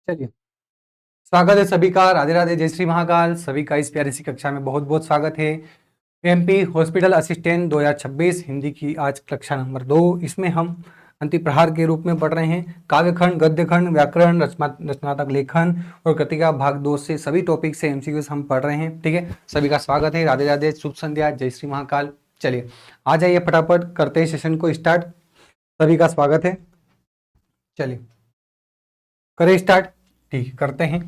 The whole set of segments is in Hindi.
चलिए, स्वागत है सभी का। राधे राधे, जय श्री महाकाल। सभी का इस प्यारी सी कक्षा में बहुत बहुत स्वागत है। एमपी हॉस्पिटल असिस्टेंट 2026 हिंदी की आज कक्षा नंबर 2। इसमें हम अंतिम प्रहार के रूप में पढ़ रहे हैं काव्यखंड, गद्यखंड, व्याकरण, रचनात्मक लेखन और कृतिका भाग 2 से सभी टॉपिक से एमसीक्यूज हम पढ़ रहे हैं। ठीक है, सभी का स्वागत है। राधे राधे, शुभ संध्या, जय श्री महाकाल। चलिए आ जाइए, फटाफट करते हैं सेशन को स्टार्ट। सभी का स्वागत है। चलिए करें स्टार्ट। ठीक, करते हैं।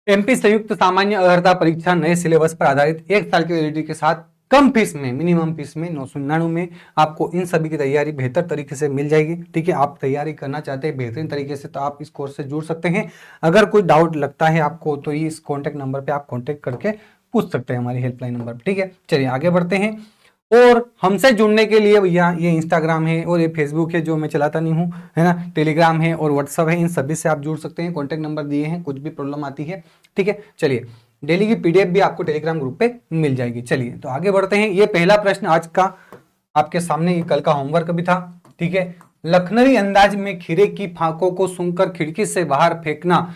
एमपी संयुक्त सामान्य अर्हता परीक्षा नए सिलेबस पर आधारित 1 साल की वैलिडिटी के साथ कम फीस में, मिनिमम फीस में 999 में आपको इन सभी की तैयारी बेहतर तरीके से मिल जाएगी। ठीक है, आप तैयारी करना चाहते हैं बेहतरीन तरीके से तो आप इस कोर्स से जुड़ सकते हैं। अगर कोई डाउट लगता है आपको तो इस कॉन्टैक्ट नंबर पे आप कॉन्टैक्ट करके पूछ सकते हैं हमारी हेल्पलाइन नंबर पर। ठीक है, चलिए आगे बढ़ते हैं। और हमसे जुड़ने के लिए भैया ये इंस्टाग्राम है और ये फेसबुक है जो मैं चलाता नहीं हूँ, है ना, टेलीग्राम है और व्हाट्सअप है, इन सभी से आप जुड़ सकते हैं। कॉन्टैक्ट नंबर दिए हैं, कुछ भी प्रॉब्लम आती है। ठीक है, चलिए डेली की पीडीएफ भी आपको टेलीग्राम ग्रुप पे मिल जाएगी। चलिए तो आगे बढ़ते हैं। ये पहला प्रश्न आज का आपके सामने, ये कल का होमवर्क भी था। ठीक है, लखनवी अंदाज में खीरे की फांकों को सूंघकर खिड़की से बाहर फेंकना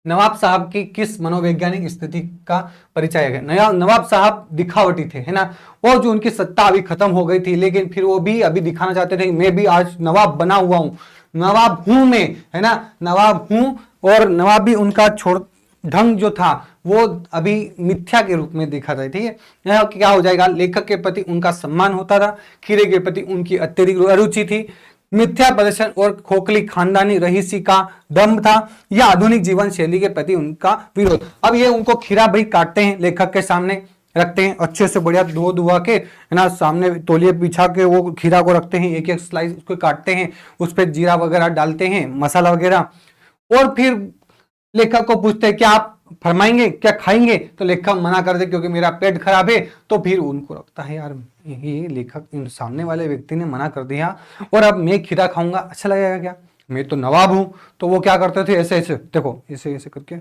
नवाब साहब की किस मनोवैज्ञानिक स्थिति का परिचय है। नवाब साहब दिखावटी थे, है ना, और जो उनकी सत्ता अभी खत्म हो गई थी, लेकिन फिर वो भी अभी दिखाना चाहते थे मैं भी आज नवाब बना हुआ हूं, नवाब हूं मैं, है ना, नवाब हूं। और नवाबी उनका छोड़ ढंग जो था वो अभी मिथ्या के रूप में देखा था। ठीक है, क्या हो जाएगा, लेखक के प्रति उनका सम्मान होता था, खीरे के प्रति उनकी अत्यधिक अरुचि थी, मिथ्या प्रदर्शन और खोखली खानदानी रहीसी का दम्भ था, या आधुनिक जीवन शैली के प्रति उनका विरोध। अब ये उनको खीरा भाई काटते हैं, लेखक के सामने रखते हैं, अच्छे से बढ़िया धो धुआ के, है ना, सामने तौलिए बिछा के वो खीरा को रखते हैं, एक एक स्लाइस उसको काटते हैं, उस पर जीरा वगैरह डालते हैं, मसाला वगैरह, और फिर लेखक को पूछते हैं क्या आप फरमाएंगे, क्या खाएंगे, तो लेखक मना कर दे क्योंकि मेरा पेट खराब है। तो फिर उनको लगता है यार ये लेखक, सामने वाले व्यक्ति ने मना कर दिया और अब मैं खीरा खाऊंगा, अच्छा लगेगा क्या, मैं तो नवाब हूं। तो वो क्या करते थे, ऐसे ऐसे देखो, ऐसे ऐसे करके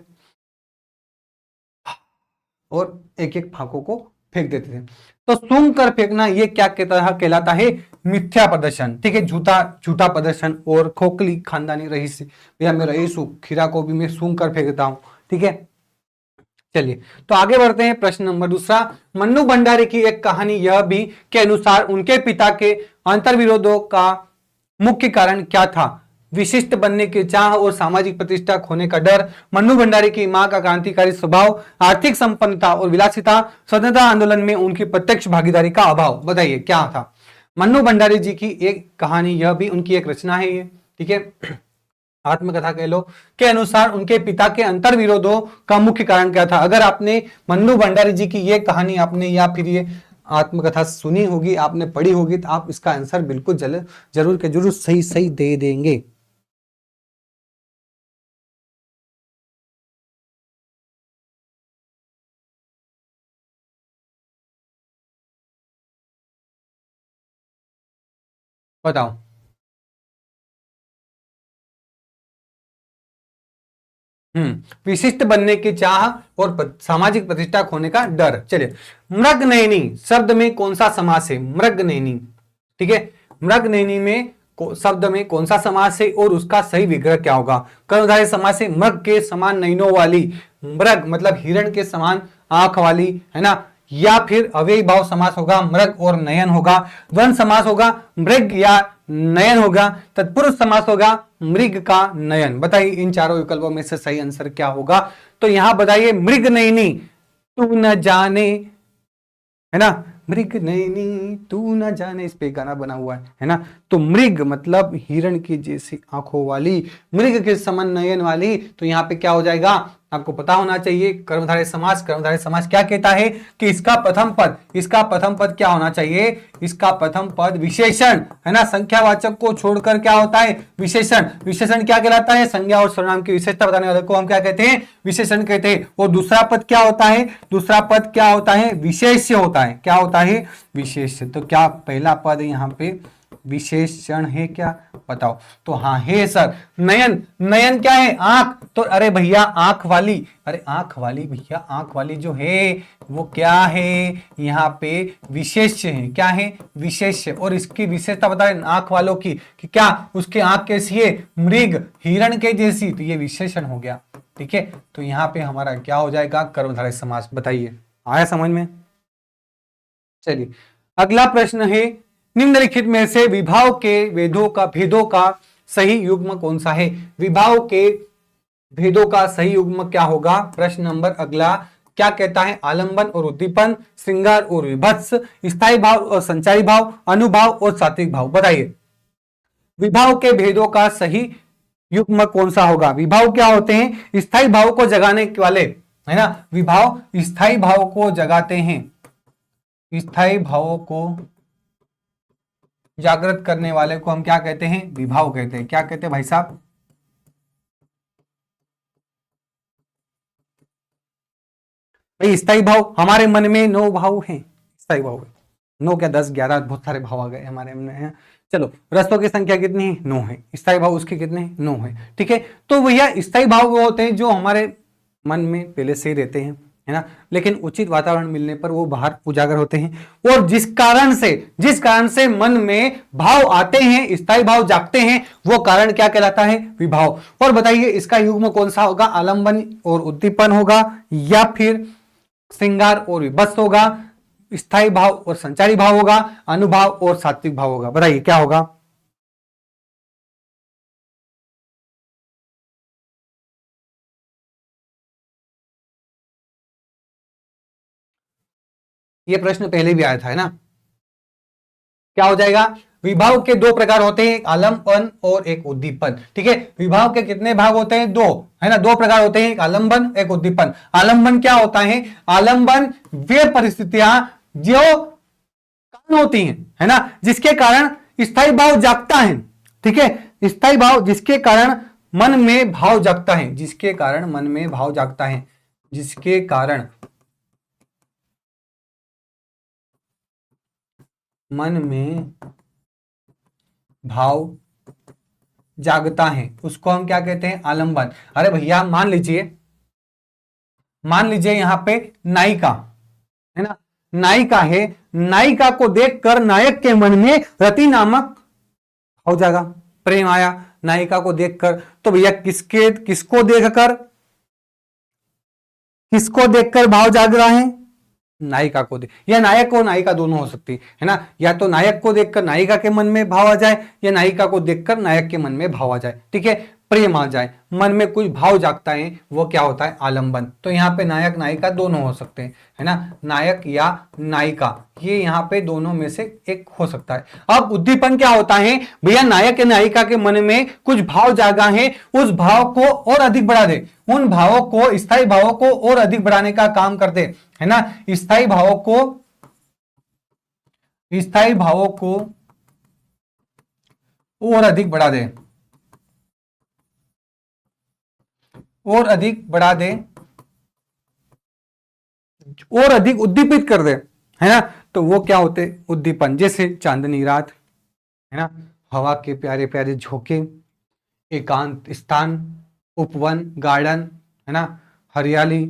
और एक एक फांकों को फेंक देते थे। तो सूंघ कर फेंकना ये क्या कहलाता है, मिथ्या प्रदर्शन। ठीक है, झूठा प्रदर्शन और खोखली खानदानी रईस, भैया मैं रईस हूं, खीरा को भी मैं सूंघ कर फेंक देता हूं। ठीक है, चलिए तो आगे बढ़ते हैं। प्रश्न नंबर दूसरा, मन्नू भंडारी की एक कहानी यह भी के अनुसार उनके पिता के अंतर्विरोधों का मुख्य कारण क्या था, विशिष्ट बनने की चाह और सामाजिक प्रतिष्ठा खोने का डर, मन्नू भंडारी की मां का क्रांतिकारी स्वभाव, आर्थिक संपन्नता और विलासिता, स्वतंत्रता आंदोलन में उनकी प्रत्यक्ष भागीदारी का अभाव। बताइए क्या था। मन्नू भंडारी जी की एक कहानी यह भी उनकी एक रचना है ये। ठीक है, आत्मकथा कह लो, के अनुसार उनके पिता के अंतर्विरोधों का मुख्य कारण क्या था। अगर आपने मन्नू भंडारी जी की ये कहानी आपने या फिर ये आत्मकथा सुनी होगी, आपने पढ़ी होगी, तो आप इसका आंसर बिल्कुल जरूर के जरूर सही सही दे देंगे। बताओ। विशिष्ट बनने की चाह और सामाजिक प्रतिष्ठा खोने का डर। चलिए, मृगनयनी शब्द में कौन सा समास है, मृगनयनी। ठीक है, मृगनयनी में शब्द में कौन सा समास है और उसका सही विग्रह क्या होगा। कर्मधारय समास है, मृग के समान नयनों वाली, मृग मतलब हिरण के समान आंख वाली, है ना, या फिर अव्ययी भाव समास होगा, मृग और नयन होगा, द्वंद्व समास होगा, मृग या नयन होगा, तत्पुरुष समास होगा, मृग का नयन। बताइए इन चारों विकल्पों में से सही आंसर क्या होगा। तो यहां बताइए, मृग नयनी तू न जाने, है ना, मृग नयनी तू न जाने, इस पे गाना बना हुआ है ना। तो मृग मतलब हिरण की जैसी आंखों वाली, मृग के समान नयन वाली, तो यहाँ पे क्या हो जाएगा, आपको पता होना चाहिए कर्मधारय समास। कर्मधारय समास क्या कहता है कि इसका प्रथम पद क्या होना चाहिए, इसका प्रथम पद विशेषण, है ना, संख्यावाचक को छोड़कर क्या होता है, विशेषण। विशेषण क्या कहलाता है, संज्ञा और सर्वनाम की विशेषता बताने वाले को हम क्या कहते हैं, विशेषण कहते हैं। और दूसरा पद क्या होता है, दूसरा पद क्या होता है, विशेष्य होता है। क्या होता है, विशेष्य। तो क्या पहला पद यहाँ पे विशेषण है क्या, बताओ। तो हाँ है सर। नयन, नयन क्या है, आंख। तो अरे भैया आंख वाली, अरे आंख वाली भैया, आंख वाली जो है वो क्या है, यहाँ पे विशेष्य है। क्या है, विशेष्य। और इसकी विशेषता बता रहे आंख वालों की कि क्या उसकी आंख कैसी है, मृग, हिरण के जैसी, तो ये विशेषण हो गया। ठीक है, तो यहाँ पे हमारा क्या हो जाएगा, कर्मधारय समास। बताइए आया समझ में। चलिए अगला प्रश्न है, निम्नलिखित में से विभाव के भेदों का सही युग्म कौन सा है। विभाव के भेदों का सही युग्म क्या होगा। प्रश्न नंबर अगला क्या कहता है, आलंबन और उद्दीपन, श्रृंगार और विभत्स, स्थायी भाव और संचारी भाव, अनुभाव और सात्विक भाव। बताइए विभाव के भेदों का सही युग्म कौन सा होगा। विभाव क्या होते हैं, स्थायी भाव को जगाने वाले, है ना। विभाव स्थायी भाव को जगाते हैं, स्थायी भावों को जागृत करने वाले को हम क्या कहते हैं, विभाव कहते हैं। क्या कहते हैं भाई साहब, भाई स्थायी भाव। हमारे मन में 9 भाव हैं, स्थायी भाव 9 क्या 10 11 बहुत सारे भाव आ गए हमारे मन में। चलो रस्तों की संख्या कितनी है, 9 है। स्थायी भाव उसके कितने हैं, 9 है। ठीक है, तो भैया स्थायी भाव वो होते हैं जो हमारे मन में पहले से ही रहते हैं, है ना, लेकिन उचित वातावरण मिलने पर वो बाहर उजागर होते हैं। और जिस कारण से मन में भाव आते हैं, स्थायी भाव जागते हैं, वो कारण क्या कहलाता है, विभाव। और बताइए इसका युग्म कौन सा होगा, आलंबन और उद्दीपन होगा या फिर श्रृंगार और विभत्स होगा, स्थायी भाव और संचारी भाव होगा, अनुभाव और सात्विक भाव होगा। बताइए क्या होगा। ये प्रश्न पहले भी आया था, है ना। क्या हो जाएगा, विभाव के 2 प्रकार होते हैं, एक आलंबन और एक उद्दीपन। ठीक है, विभाव के कितने भाग होते हैं, 2, है ना, 2 प्रकार होते हैं, एक आलंबन एक उद्दीपन। आलंबन क्या होता है, आलंबन वे परिस्थितियां जो कारण होती हैं, है ना, जिसके कारण स्थायी भाव जागता है। ठीक है, स्थायी भाव जिसके कारण मन में भाव जागता है, जिसके कारण मन में भाव जागता है, जिसके कारण मन में भाव जागता है, उसको हम क्या कहते हैं, आलंबन। अरे भैया मान लीजिए यहां पे नायिका, है ना, नायिका है, नायिका को देखकर नायक के मन में रति नामक भाव जागा, प्रेम आया नायिका को देखकर। तो भैया किसको देखकर भाव जाग रहा है, नायिका को देख, या नायक और नायिका दोनों हो सकती है ना, या तो नायक को देखकर नायिका के मन में भाव आ जाए, या नायिका को देखकर नायक के मन में भाव आ जाए। ठीक है, प्रेम आ जाए, मन में कुछ भाव जागता है, वो क्या होता है, आलंबन। तो यहाँ पे नायक नायिका दोनों हो सकते हैं, है ना, नायक या नायिका, ये यहाँ पे दोनों में से एक हो सकता है। अब उद्दीपन क्या होता है, भैया नायक या नायिका के मन में कुछ भाव जागा है, उस भाव को और अधिक बढ़ा दे, उन भावों को, स्थायी भावों को और अधिक बढ़ाने का काम करते, है ना, स्थायी भावों को और अधिक बढ़ा दे, और अधिक बढ़ा दे, और अधिक उद्दीपित कर दे, है ना, तो वो क्या होते, उद्दीपन। जैसे चांदनी रात, है ना, हवा के प्यारे प्यारे झोंके, एकांत स्थान, उपवन गार्डन, है ना, हरियाली,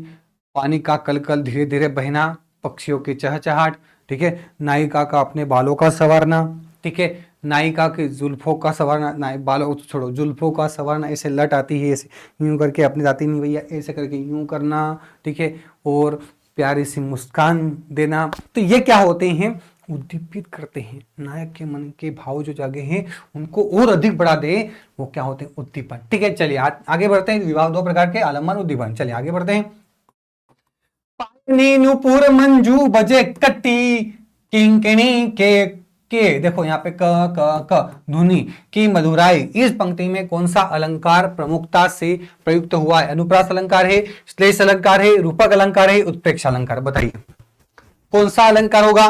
पानी का कलकल धीरे धीरे बहना, पक्षियों की चहचहाट। ठीक है, नायिका का अपने बालों का संवारना। ठीक है, नायिका के जुल्फों का संवारना, बालों छोड़ो, जुल्फों का संवारना, ऐसे लट आती है, ऐसे यूं करके अपनी जाती नहीं भैया, ऐसे करके यूं करना। ठीक है, और प्यारी सी मुस्कान देना। तो ये क्या होते हैं, उद्दीपित करते हैं, नायक के मन के भाव जो जागे हैं उनको और अधिक बढ़ा दे, वो क्या होते हैं, उद्दीपन। ठीक है, चलिए आगे बढ़ते हैं। विभाव 2 प्रकार के, आलंबन उद्दीपन। चलिए आगे बढ़ते हैं। नुपुर मंजू बजे कट्टी किंकिणी के देखो यहाँ पे क ध्वनि की मधुराई, इस पंक्ति में कौन सा अलंकार प्रमुखता से प्रयुक्त हुआ है। अनुप्रास अलंकार है, श्लेष अलंकार है, रूपक अलंकार है, उत्प्रेक्षा अलंकार। बताइए कौन सा अलंकार होगा,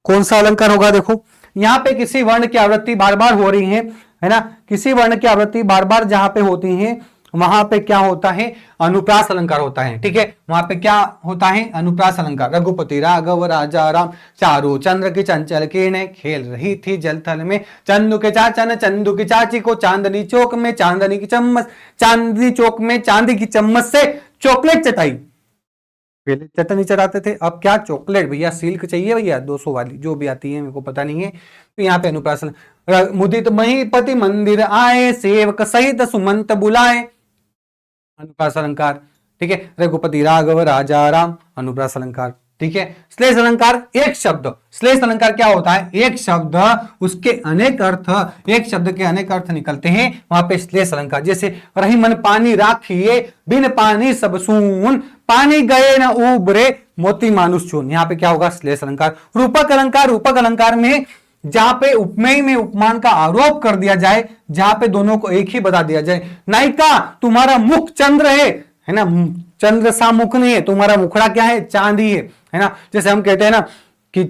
कौन सा अलंकार होगा। देखो यहाँ पे किसी वर्ण की आवृत्ति बार बार हो रही है ना, किसी वर्ण की आवृत्ति बार बार जहां पे होती है वहां पे क्या होता है, अनुप्रास अलंकार होता है। ठीक है, वहां पे क्या होता है, अनुप्रास अलंकार। रघुपति राघव राजा राम, चारों चंद्र की चंचल किरणें खेल रही थी जल थल में, चंदू के चाचा ने चंदू की चाची को चांदनी चौक में चांदनी की चम्मच, चांदनी चौक में चांदी की चम्मच से चॉकलेट चटाई। पहले चटनी चढ़ाते थे, अब क्या, चॉकलेट। भैया सिल्क चाहिए भैया, 200 वाली जो भी आती है, मेरे को पता नहीं है। तो यहाँ पे अनुप्रासन, मुदित महीपति मंदिर आए, सेवक सहित सुमंत बुलाए, अनुप्रास अलंकार। ठीक है, रघुपति राघव राजा राम, अनुप्रास अलंकार। ठीक है, श्लेष अलंकार, एक शब्द। श्लेष अलंकार क्या होता है, एक शब्द उसके अनेक अर्थ, एक शब्द के अनेक अर्थ निकलते हैं, वहां पे श्लेष अलंकार। जैसे रही मन पानी राखिए, बिन पानी सब सून, पानी गए न उबरे, मोती मानुष चून। यहाँ पे क्या होगा, श्लेष अलंकार। रूपक अलंकार, रूपक अलंकार में जहां पे उपमेय में उपमान का आरोप कर दिया जाए, जहां पे दोनों को एक ही बता दिया जाए। नायिका, तुम्हारा मुख चंद्र है ना, चंद्र सा मुख नहीं है, तुम्हारा मुखड़ा क्या है, चांदी है ना। जैसे हम कहते हैं ना कि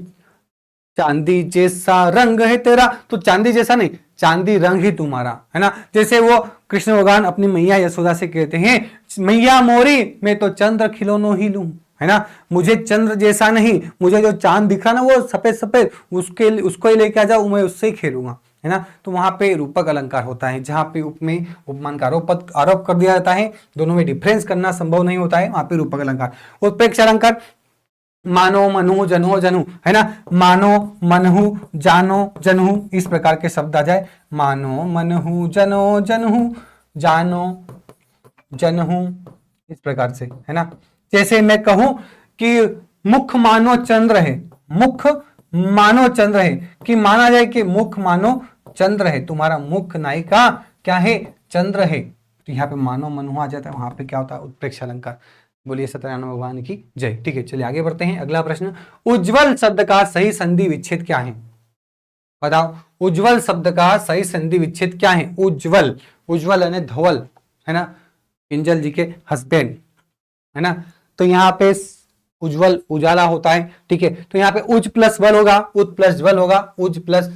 चांदी जैसा रंग है तेरा, तो चांदी जैसा नहीं, चांदी रंग ही तुम्हारा, है ना। जैसे वो कृष्ण भगवान अपनी मैया यशोदा से कहते हैं, मैया मोरी मैं तो चंद्र खिलौनो ही लूं, है ना, मुझे चंद्र जैसा नहीं, मुझे जो चांद दिखा ना वो सफेद सफेद, उसको ही लेके आ जाओ, मैं उससे ही खेलूंगा, है ना। तो वहां पे रूपक अलंकार होता है, जहां पे उपमेय उपमान का आरोप कर दिया जाता है, दोनों में डिफरेंस करना संभव नहीं होता है, वहां पे रूपक अलंकार। उत्प्रेक्ष अलंकार, मानो मनहु जनो जनु, है ना, मानो मनहु जानो जनहु, इस प्रकार के शब्द आ जाए, मानो मनहु जनो जनहु, जानो जनहु, इस प्रकार से, है ना। जैसे मैं कहूं कि मुख मानो चंद्र है, मुख मानो चंद्र है, कि माना जाए कि मुख मानो चंद्र है, तुम्हारा मुख नायिका क्या है, चंद्र है, तो यहाँ पे मानो मनहु आ जाता है, वहां पे क्या होता है, उत्प्रेक्ष अलंकार। बोलिए सत्यनारायण भगवान की जय। ठीक है, चलिए आगे बढ़ते हैं। अगला प्रश्न, उज्जवल शब्द का सही संधि विच्छेद क्या है, बताओ। उज्जवल शब्द का सही संधि विच्छेद क्या है, उज्जवल, उज्जवल यानी धवल, है ना, किंजल जी के हस्बैंड, है ना। तो यहाँ पे उज्जवल उजाला होता है। ठीक है, तो यहाँ पे उज प्लस वल होगा, उत प्लस ज्वल होगा, उज प्लस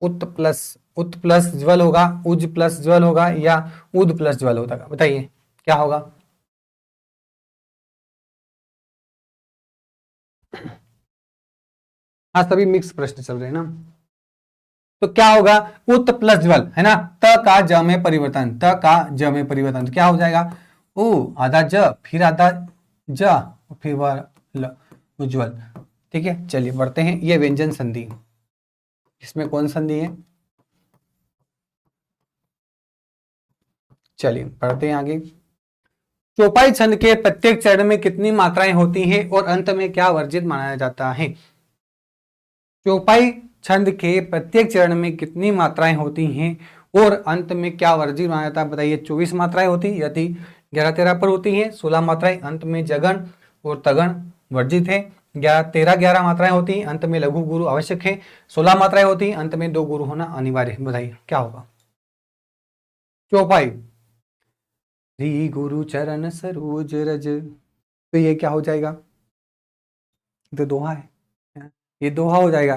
उत प्लस ज्वल होगा, उज प्लस ज्वल होगा, या उद प्लस ज्वल होगा, बताइए क्या होगा। हाँ, सभी मिक्स प्रश्न चल रहे हैं ना। तो क्या होगा, उत प्लस ज्वल, है ना, त का ज में परिवर्तन, त का ज में परिवर्तन, तो क्या हो जाएगा, उ आधा ज, फिर आधा ज, फिर वह ल, उज्ज्वल। ठीक है, चलिए बढ़ते हैं। ये व्यंजन संधि, इसमें कौन संधि है, चलिए पढ़ते हैं आगे। चौपाई छंद के प्रत्येक चरण में कितनी मात्राएं होती हैं और अंत में क्या वर्जित माना जाता है। चौपाई छंद के प्रत्येक चरण में कितनी मात्राएं होती हैं और अंत में क्या वर्जित माना जाता है, बताइए। 24 मात्राएं होती, यदि 11-13 पर होती हैं, 16 मात्राएं, अंत में जगन और तगन वर्जित है। 11 मात्राएं होती हैं, अंत में लघु गुरु आवश्यक है। 16 मात्राएं होती हैं, अंत में 2 गुरु होना अनिवार्य है, बताइए क्या होगा। चौपाई, श्री गुरु चरण सरोज रज, तो ये क्या हो जाएगा, तो दोहा है, ये दोहा हो जाएगा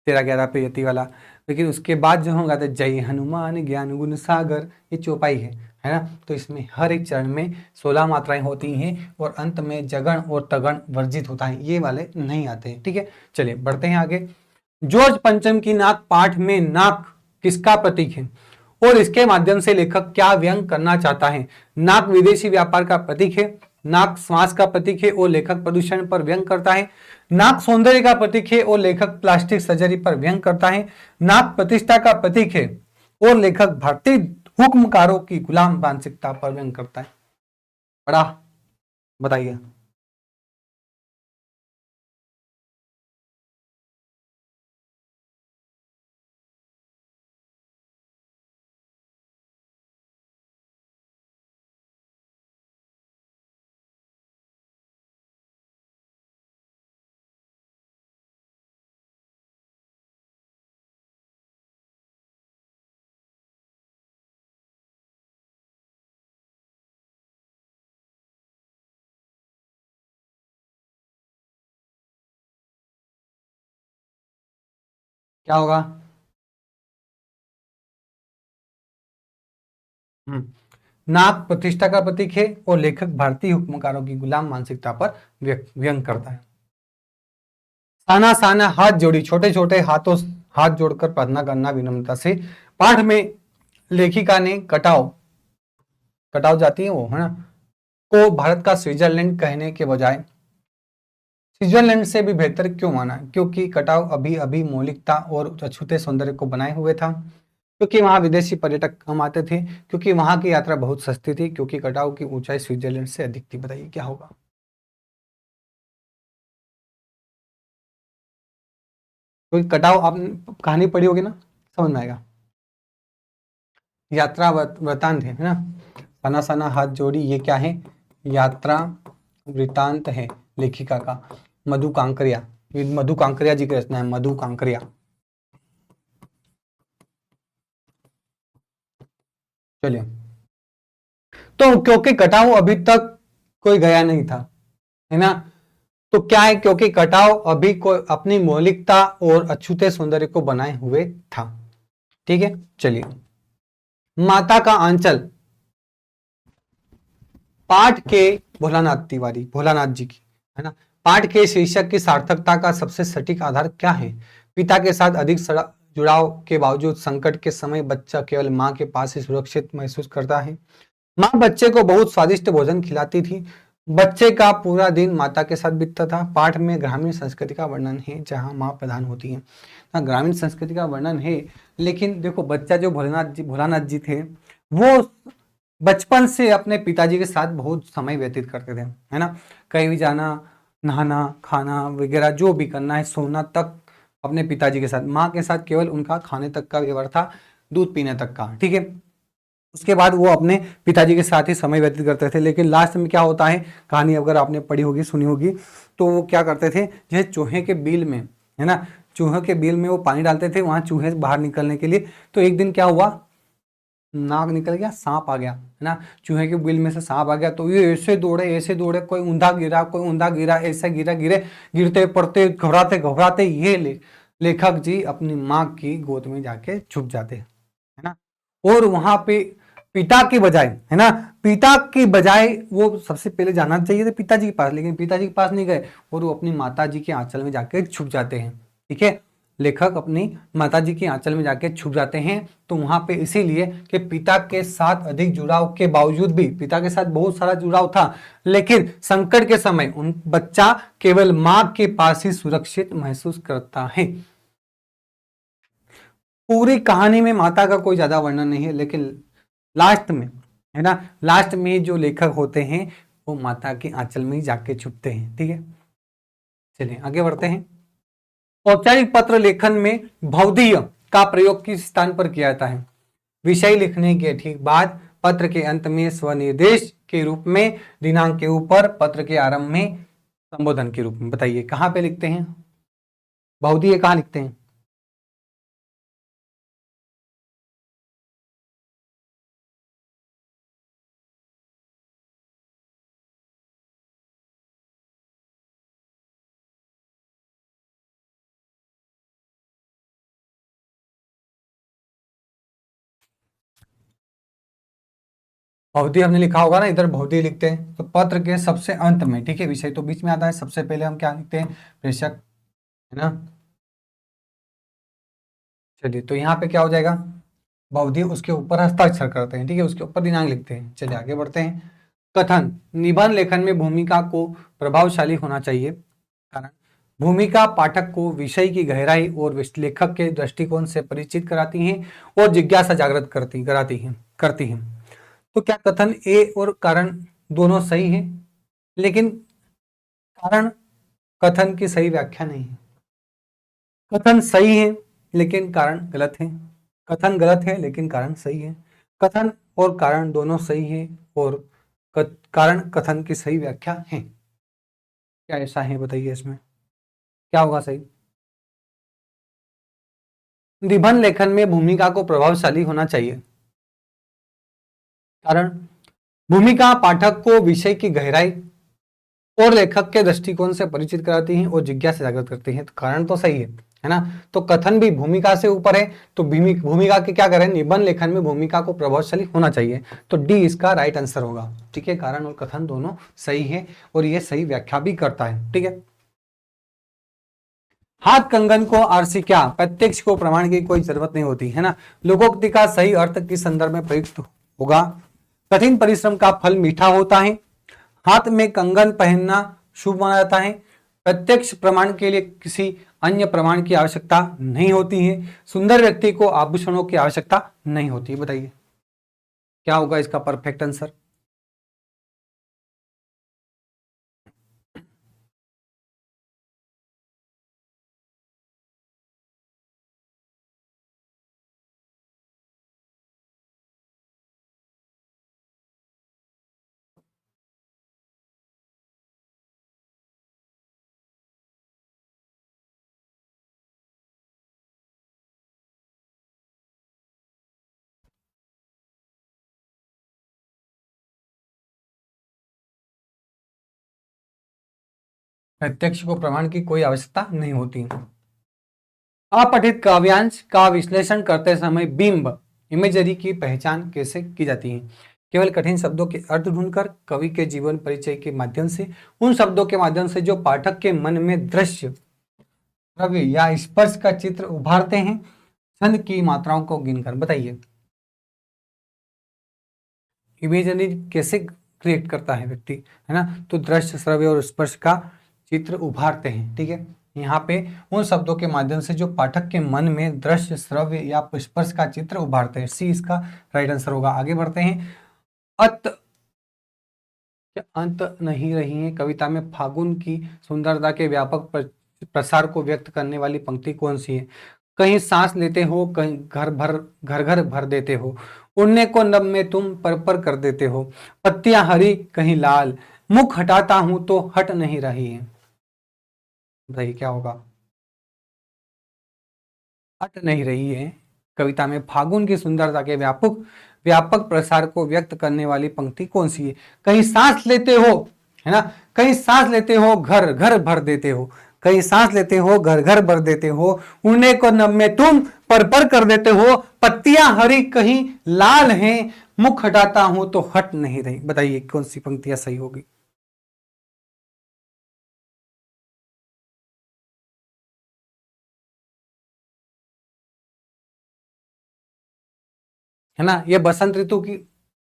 13-11 पे यति वाला। लेकिन उसके बाद जो होगा तो जय हनुमान ज्ञान गुण सागर, ये चौपाई है ना। तो इसमें हर एक चरण में 16 मात्राएं होती हैं और अंत में जगण और तगण वर्जित होता है, ये वाले नहीं आते हैं। ठीक है, चलिए बढ़ते हैं आगे। जॉर्ज पंचम की नाक पाठ में नाक किसका प्रतीक है और इसके माध्यम से लेखक क्या व्यंग करना चाहता है। नाक विदेशी व्यापार का प्रतीक है, नाक श्वास का प्रतीक है और लेखक प्रदूषण पर व्यंग करता है। नाक सौंदर्य का प्रतीक है और लेखक प्लास्टिक सर्जरी पर व्यंग करता है। नाक प्रतिष्ठा का प्रतीक है और लेखक भारतीय हुक्मकारों की गुलाम मानसिकता पर व्यंग करता है। बड़ा, बताइए। क्या होगा, नाक प्रतिष्ठा का प्रतीक है और लेखक भारतीय हुक्मकारों की गुलाम मानसिकता पर व्यंग करता है। साना साना हाथ जोड़ी, छोटे छोटे हाथों हाथ जोड़कर प्रार्थना करना विनम्रता से। पाठ में लेखिका ने कटाव जाती है वो, है ना, को भारत का स्विट्जरलैंड कहने के बजाय स्विट्जरलैंड से भी बेहतर क्यों माना? क्योंकि कटाव अभी अभी मौलिकता और अछूते सौंदर्य को बनाए हुए था, क्योंकि वहां विदेशी पर्यटक कम आते थे, क्योंकि वहां की यात्रा बहुत सस्ती थी, क्योंकि कटाव की ऊंचाई स्विट्जरलैंड से अधिक थी। बताइए क्या होगा? क्योंकि कटाव आपने कहानी पढ़ी होगी ना, समझ में आएगा। यात्रा वृतांत है ना, सना सना हाथ जोड़ी, ये क्या है? यात्रा वृतांत है लेखिका का। मधु कांकरिया, ये मधु कांकरिया जी की रचना है, मधु कांकरिया। चलिए, तो क्योंकि कटाव अभी तक कोई गया नहीं था, है ना, तो क्या है? क्योंकि कटाव अभी कोई अपनी मौलिकता और अछूते सौंदर्य को बनाए हुए था। ठीक है, चलिए। माता का आंचल, पाठ के भोलानाथ तिवारी, भोलानाथ जी की, है ना, पाठ के शीर्षक की सार्थकता का सबसे सटीक आधार क्या है? पिता के साथ अधिक जुड़ाव के बावजूद संकट के समय बच्चा केवल मां के पास ही सुरक्षित महसूस करता है। माँ बच्चे को बहुत स्वादिष्ट भोजन खिलाती थी, बच्चे का पूरा दिन माता के साथ बीतता था। पाठ में ग्रामीण संस्कृति का वर्णन है जहाँ माँ प्रधान होती है। हाँ, ग्रामीण संस्कृति का वर्णन है, लेकिन देखो बच्चा जो भोलानाथ जी थे, वो बचपन से अपने पिताजी के साथ बहुत समय व्यतीत करते थे, है ना, कहीं भी जाना, नहाना, खाना वगैरह जो भी करना है, सोना तक अपने पिताजी के साथ। माँ के साथ केवल उनका खाने तक का व्यवहार था, दूध पीने तक का। ठीक है, उसके बाद वो अपने पिताजी के साथ ही समय व्यतीत करते थे। लेकिन लास्ट में क्या होता है, कहानी अगर आपने पढ़ी होगी, सुनी होगी, तो वो क्या करते थे, जैसे चूहे के बिल में, है ना, चूहे के बिल में वो पानी डालते थे वहां चूहे बाहर निकलने के लिए। तो एक दिन क्या हुआ, नाग निकल गया, सांप आ गया, है ना, चूहे के बिल में से सांप आ गया। तो ये ऐसे दौड़े, कोई ऊंधा गिरा, कोई ऊंधा गिरा, ऐसे गिरते पड़ते, घबराते घबराते ये लेखक जी अपनी माँ की गोद में जाके छुप जाते, है ना। और वहां पे पिता के बजाय, है ना, पिता के बजाय वो सबसे पहले जाना चाहिए थे पिताजी के पास, लेकिन पिताजी के पास नहीं गए और वो अपनी माता जी के आंचल में जाके छुप जाते हैं। ठीक है, लेखक अपनी माता जी के आंचल में जाके छुप जाते हैं। तो वहां पे इसीलिए कि पिता के साथ अधिक जुड़ाव के बावजूद भी, पिता के साथ बहुत सारा जुड़ाव था, लेकिन संकट के समय उन बच्चा केवल मां के पास ही सुरक्षित महसूस करता है। पूरी कहानी में माता का कोई ज्यादा वर्णन नहीं है, लेकिन लास्ट में, है ना, लास्ट में जो लेखक होते हैं वो माता के आंचल में ही जाके छुपते हैं। ठीक है, चलिए आगे बढ़ते हैं। औपचारिक पत्र लेखन में भवदीय का प्रयोग किस स्थान पर किया जाता है? विषय लिखने के ठीक बाद, पत्र के अंत में स्वनिर्देश के रूप में, दिनांक के ऊपर, पत्र के आरंभ में, संबोधन के रूप में। बताइए कहां पे लिखते हैं भवदीय, कहां लिखते हैं? भवदी हमने लिखा होगा ना, इधर भवदी लिखते हैं तो पत्र के सबसे अंत में। ठीक है, विषय तो बीच में आता है, सबसे पहले हम क्या लिखते हैं, प्रेषक, है ना। चलिए, तो यहाँ पे क्या हो जाएगा, भवदी, उसके ऊपर हस्ताक्षर करते हैं। ठीक है, उसके ऊपर दिनांक लिखते हैं। चलिए आगे बढ़ते हैं। कथन, निबंध लेखन में भूमिका को प्रभावशाली होना चाहिए, कारण भूमिका पाठक को विषय की गहराई और लेखक के दृष्टिकोण से परिचित कराती हैं और जिज्ञासा जागृत करती हैं। तो क्या कथन ए और कारण दोनों सही है, लेकिन कारण कथन की सही व्याख्या नहीं है। कथन सही है लेकिन कारण गलत है, कथन गलत है लेकिन कारण सही है। कथन और कारण दोनों सही है और कारण कथन की सही व्याख्या है। क्या ऐसा है, बताइए इसमें क्या होगा सही? निबंध लेखन में भूमिका को प्रभावशाली होना चाहिए, कारण भूमिका पाठक को विषय की गहराई और लेखक के दृष्टिकोण से परिचित कराती हैं और जिज्ञासा जागृत करती हैं। तो कारण तो सही है, है ना। तो कथन भी भूमिका से ऊपर है, तो भूमिका के क्या करें, निबंध लेखन में भूमिका को प्रभावशाली होना चाहिए। तो डी इसका राइट आंसर होगा। ठीक है, कारण और कथन दोनों सही है और ये सही व्याख्या भी करता है। ठीक है, हाथ कंगन को आरसी क्या, प्रत्यक्ष को प्रमाण की कोई जरूरत नहीं होती, है ना। लोकोक्ति का सही अर्थ किस संदर्भ में प्रयुक्त होगा, कठिन परिश्रम का फल मीठा होता है, हाथ में कंगन पहनना शुभ माना जाता है, प्रत्यक्ष प्रमाण के लिए किसी अन्य प्रमाण की आवश्यकता नहीं होती है, सुंदर व्यक्ति को आभूषणों की आवश्यकता नहीं होती है। बताइए क्या होगा इसका परफेक्ट आंसर। प्रत्यक्ष को प्रमाण की कोई आवश्यकता नहीं होती। अपठित काव्यांश का विश्लेषण करते समय बिंब इमेजरी की पहचान कैसे की जाती है, केवल कठिन शब्दों के अर्थ ढूंढकर, कवि के जीवन परिचय के माध्यम से, उन शब्दों के माध्यम से जो पाठक के मन में दृश्य, श्रव्य या स्पर्श का चित्र उभारते हैं, छंद की मात्राओं को गिनकर। बताइए इमेजरी कैसे क्रिएट करता है व्यक्ति, है ना। तो दृश्य, श्रव्य और स्पर्श का चित्र उभारते हैं। ठीक है, यहाँ पे उन शब्दों के माध्यम से जो पाठक के मन में दृश्य, श्रव्य या स्पर्श का चित्र उभारते हैं। सी इसका राइट आंसर होगा। आगे बढ़ते हैं। अंत नहीं रही है कविता में फागुन की सुंदरता के व्यापक प्रसार को व्यक्त करने वाली पंक्ति कौन सी है, कहीं सांस लेते हो, कहीं घर घर भर देते हो, उड़ने को नभ में तुम पर कर देते हो, पत्तियां हरी कहीं लाल, मुख हटाता हूं तो हट नहीं रही है। बताइए क्या होगा। हट नहीं रही है कविता में फागुन की सुंदरता के व्यापक व्यापक प्रसार को व्यक्त करने वाली पंक्ति कौन सी है, कहीं सांस लेते हो, है ना, कहीं सांस लेते हो घर घर भर देते हो, कहीं सांस लेते हो घर घर भर देते हो, उड़ने को नभ में तुम पर कर देते हो, पत्तियां हरी कहीं लाल हैं, मुख हटाता हूं तो हट नहीं रही। बताइए कौन सी पंक्तियां सही होगी। है ना, ये बसंत ऋतु की,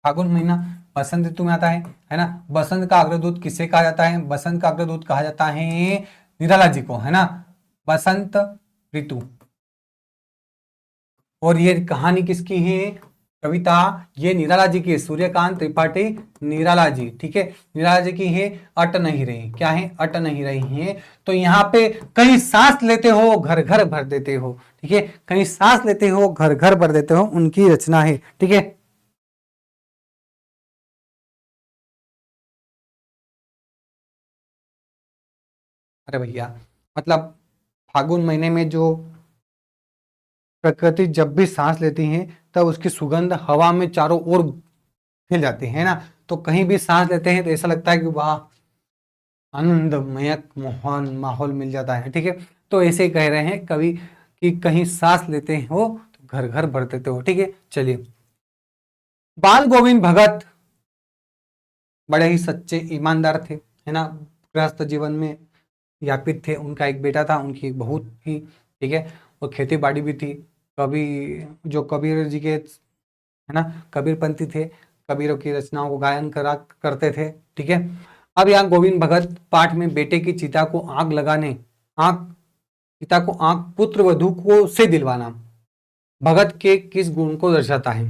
फागुन महीना बसंत ऋतु में आता है ना। बसंत का अग्रदूत किसे कहा जाता है, बसंत का अग्रदूत कहा जाता है निराला जी को, है ना, बसंत ऋतु। और ये कहानी किसकी है, कविता ये निराला जी की, सूर्यकांत त्रिपाठी निराला जी। ठीक है, निराला जी की है अट नहीं रही, क्या है, अट नहीं रही है। तो यहाँ पे कहीं सांस लेते हो घर घर भर देते हो, ठीक है, कहीं सांस लेते हो घर घर भर देते हो, उनकी रचना है। ठीक है, अरे भैया मतलब फागुन महीने में जो प्रकृति जब भी सांस लेती है तब उसकी सुगंध हवा में चारों ओर फैल जाती है ना। तो कहीं भी सांस लेते हैं तो ऐसा लगता है कि वाह, आनंदमय मोहन माहौल मिल जाता है। ठीक है, तो ऐसे ही कह रहे हैं कवि कि कहीं सांस लेते हो तो घर घर भर देते हो। ठीक है, चलिए। बाल गोविंद भगत बड़े ही सच्चे ईमानदार थे, है ना, गृहस्थ जीवन में यापित थे। उनका एक बेटा था, उनकी एक बहू थी। ठीक है, और खेती बाड़ी भी थी। कवि जो कबीर जी के, है ना, कबीरपंथी थे, कबीरों की रचनाओं को गायन करा करते थे। ठीक है, अब यहाँ गोविंद भगत पाठ में बेटे की चिता को आग लगाने, आग चिता को आग पुत्र वधु को से दिलवाना भगत के किस गुण को दर्शाता है,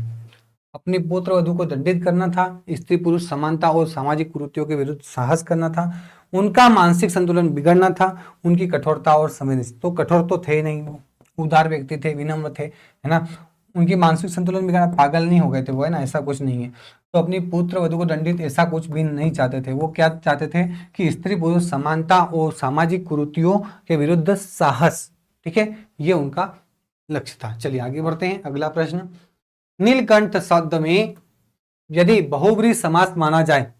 अपनी पुत्र वधु को दंडित करना था, स्त्री पुरुष समानता और सामाजिक कुरीतियों के विरुद्ध साहस करना था, उनका मानसिक संतुलन बिगड़ना था, उनकी कठोरता और संवेदनशीलता। तो कठोर तो थे नहीं, वो उदार व्यक्ति थे, विनम्र थे, है ना। उनकी मानसिक संतुलन बिगड़ना, पागल नहीं हो गए थे वो, है ना, ऐसा कुछ नहीं है। तो अपनी पुत्र वधु को दंडित ऐसा कुछ भी नहीं चाहते थे। वो क्या चाहते थे कि स्त्री पुरुष समानता और सामाजिक कुरीतियों के विरुद्ध साहस। ठीक है, ये उनका लक्ष्य था। चलिए आगे बढ़ते हैं। अगला प्रश्न, नीलकंठ शब्द में यदि बहुब्रीहि समास माना जाए,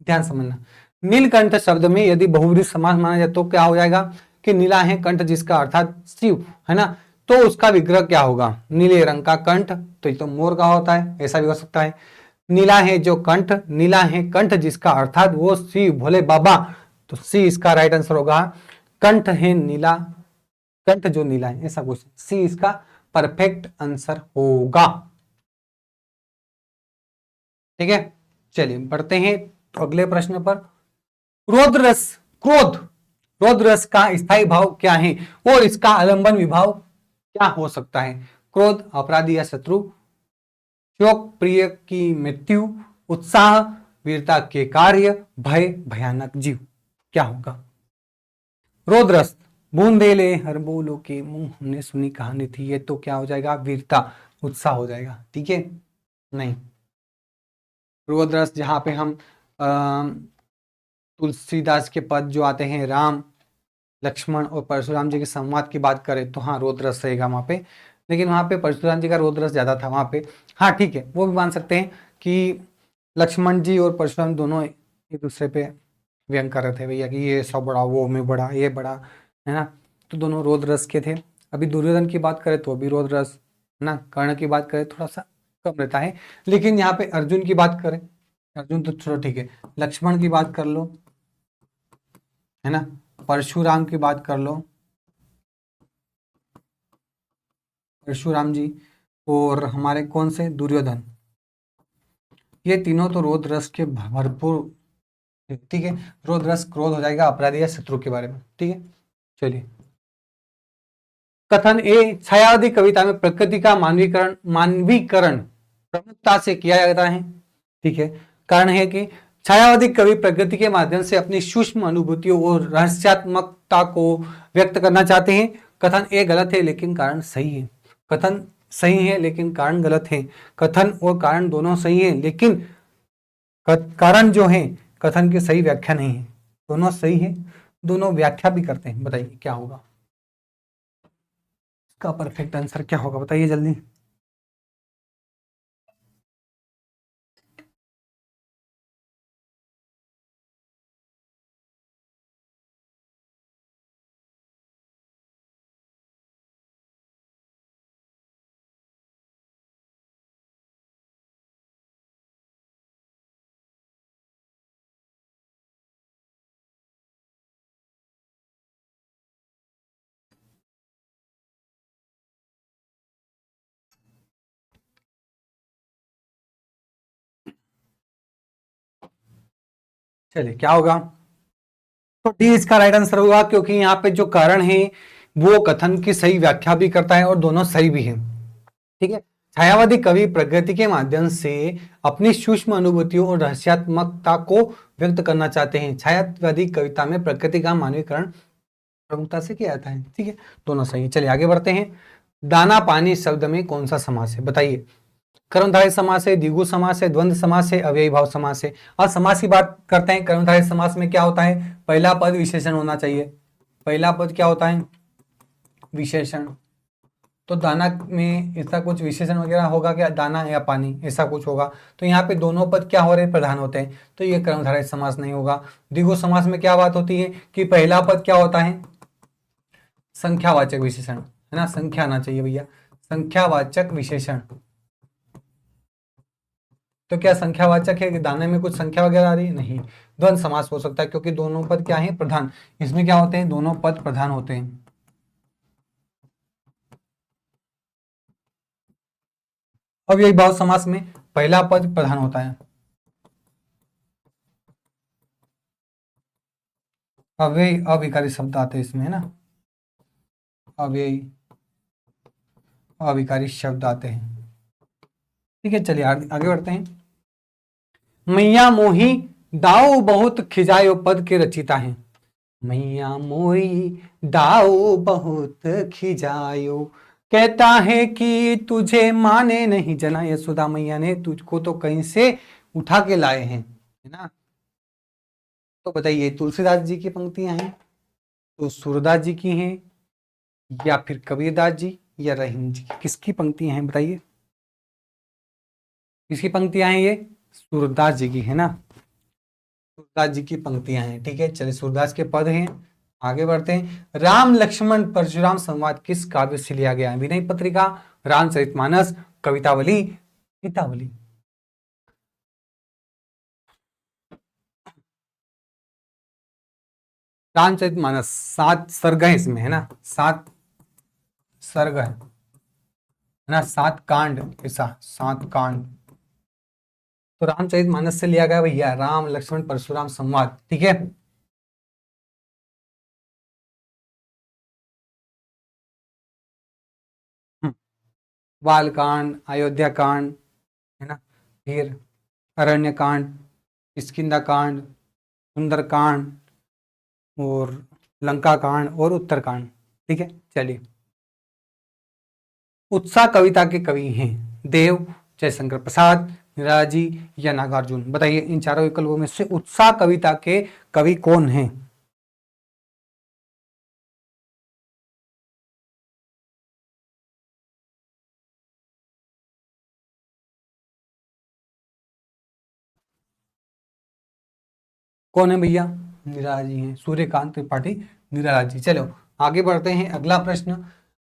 ध्यान समझना, नीलकंठ शब्द में यदि बहुब्रीहि समास माना जाए तो क्या हो जाएगा कि नीला है कंठ जिसका अर्थात शिव है ना, तो उसका विग्रह क्या होगा, नीले रंग का कंठ, तो ये तो मोर का होता है, ऐसा भी हो सकता है। नीला है जो कंठ, नीला है कंठ जिसका अर्थात वो शिव भोले बाबा, तो सी इसका राइट आंसर होगा। कंठ है नीला, कंठ जो नीला है, ऐसा कुछ, सी इसका परफेक्ट आंसर होगा। ठीक है, चलिए बढ़ते हैं अगले प्रश्न पर। क्रोध रस, क्रोध रस का स्थायी भाव क्या है और इसका आलंबन विभाव क्या हो सकता है। क्रोध अपराधी या शत्रु, शोक प्रिय की मृत्यु, उत्साह वीरता के कार्य, भय भयानक जीव, क्या होगा। क्रोध रस, बूंदेले हर बोलो के मुंह हमने सुनी कहानी थी, ये तो क्या हो जाएगा, वीरता उत्साह हो जाएगा। ठीक है, नहीं, क्रोध रस जहां पे हम तुलसीदास के पद जो आते हैं, राम लक्ष्मण और परशुराम जी के संवाद की बात करें तो हाँ रोद रस रहेगा वहां पे, लेकिन वहां पे परशुराम जी का रोद रस ज्यादा था वहां पे। हाँ ठीक है, वो भी मान सकते हैं कि लक्ष्मण जी और परशुराम दोनों एक दूसरे पे व्यंग कर रहे थे, भैया कि ये सब बड़ा, वो मैं बड़ा, ये बड़ा, है ना, तो दोनों रोद रस के थे। अभी दुर्योधन की बात करें तो अभी रोद रस, है ना, कर्ण की बात करें थोड़ा सा कम रहता है, लेकिन यहाँ पे अर्जुन की बात करें, अर्जुन तो चलो ठीक है, लक्ष्मण की बात कर लो, है ना, परशुराम की बात कर लो, परशुराम जी, और हमारे कौन से दुर्योधन, ये तीनों तो रोद रस के भरपूर। ठीक है, रोद रस क्रोध हो जाएगा अपराधी या शत्रु के बारे में। ठीक है, चलिए कथन ए, छायावादी कविता में प्रकृति का मानवीकरण प्रमुखता से किया जाता है। ठीक है, कारण है कि छायावादी कवि प्रकृति के माध्यम से अपनी सूक्ष्म अनुभूतियों और रहस्यात्मकता को व्यक्त करना चाहते हैं। कथन ए गलत है लेकिन कारण सही है, कथन सही है लेकिन कारण गलत है, कथन और कारण दोनों सही है लेकिन कारण जो है कथन की सही व्याख्या नहीं है। दोनों सही है, दोनों व्याख्या भी करते हैं, बताइए क्या होगा इसका परफेक्ट आंसर, क्या होगा बताइए जल्दी। चलिए क्या होगा, तो डी इसका राइट आंसर होगा, क्योंकि यहाँ पे जो कारण है वो कथन की सही व्याख्या भी करता है और दोनों सही भी है। ठीक है, छायावादी कवि प्रकृति के माध्यम से अपनी सूक्ष्म अनुभूतियों और रहस्यात्मकता को व्यक्त करना चाहते हैं। छायावादी कविता में प्रकृति का मानवीकरण प्रमुखता से किया जाता है। ठीक है, दोनों सही है। चलिए आगे बढ़ते हैं। दाना पानी शब्द में कौन सा समास है, बताइए। कर्मधारय समास है, द्विगु समास है, द्वंद्व समास है, अव्ययी भाव समास है। और समास की बात करते हैं, कर्मधारय समास में क्या होता है, पहला पद विशेषण होना चाहिए। पहला पद क्या होता है, विशेषण। तो दाना में ऐसा कुछ विशेषण वगैरह होगा क्या, दाना या पानी ऐसा कुछ होगा, तो यहाँ पे दोनों पद क्या हो रहे हैं, प्रधान होते हैं, तो ये कर्मधारय समास नहीं होगा। द्विगु समास में क्या बात होती है कि पहला पद क्या होता है, संख्यावाचक विशेषण, है ना, संख्या आना चाहिए भैया, संख्यावाचक विशेषण। तो क्या संख्यावाचक है कि दाने में कुछ संख्या वगैरह आ रही है, नहीं। द्वंद्व समास हो सकता है क्योंकि दोनों पद क्या है, प्रधान, इसमें क्या होते हैं, दोनों पद प्रधान होते हैं। अब यही भाव समास में पहला पद प्रधान होता है। अव्ययी अविकारी शब्द आते हैं इसमें, है ना, अव्ययी अविकारी शब्द आते हैं। ठीक है, चलिए आगे बढ़ते हैं। मैया मोही दाऊ बहुत खिजायो पद के रचिता है। मैया मोही दाऊ बहुत खिजायो, कहता है कि तुझे माने नहीं जना, यशोदा मैया ने तुझको तो कहीं से उठा के लाए हैं, है ना। तो बताइए तुलसीदास जी की पंक्तियां हैं, तो सूरदास जी की हैं, या फिर कबीरदास जी या रहीम जी की, किसकी पंक्तियां हैं बताइए, किसकी पंक्तियां हैं ये, सूरदास जी की, है ना, सूरदास जी की पंक्तियां हैं। ठीक है, चलिए सूरदास के पद हैं, आगे बढ़ते हैं। राम लक्ष्मण परशुराम संवाद किस काव्य से लिया गया है? विनय पत्रिका, रामचरितमानस, कवितावली, गीतावली। रामचरितमानस 7 सर्ग है इसमें, है ना, 7 सर्ग है ना, 7 कांड, ऐसा 7 कांड। तो रामचरितमानस से लिया गया भैया, राम लक्ष्मण परशुराम संवाद, ठीक है। बालकांड, अयोध्या कांड, है ना, फिर अरण्य कांड, किष्किंधा कांड, सुंदर कांड, और लंका कांड और उत्तरकांड, ठीक है। चलिए, उत्साह कविता के कवि हैं देव, जयशंकर प्रसाद, निराला जी या नागार्जुन। बताइए इन चारों विकल्पों में से उत्साह कविता के कवि कौन हैं? कौन है भैया? निराला जी हैं, सूर्यकांत त्रिपाठी निराला जी। चलो आगे बढ़ते हैं, अगला प्रश्न।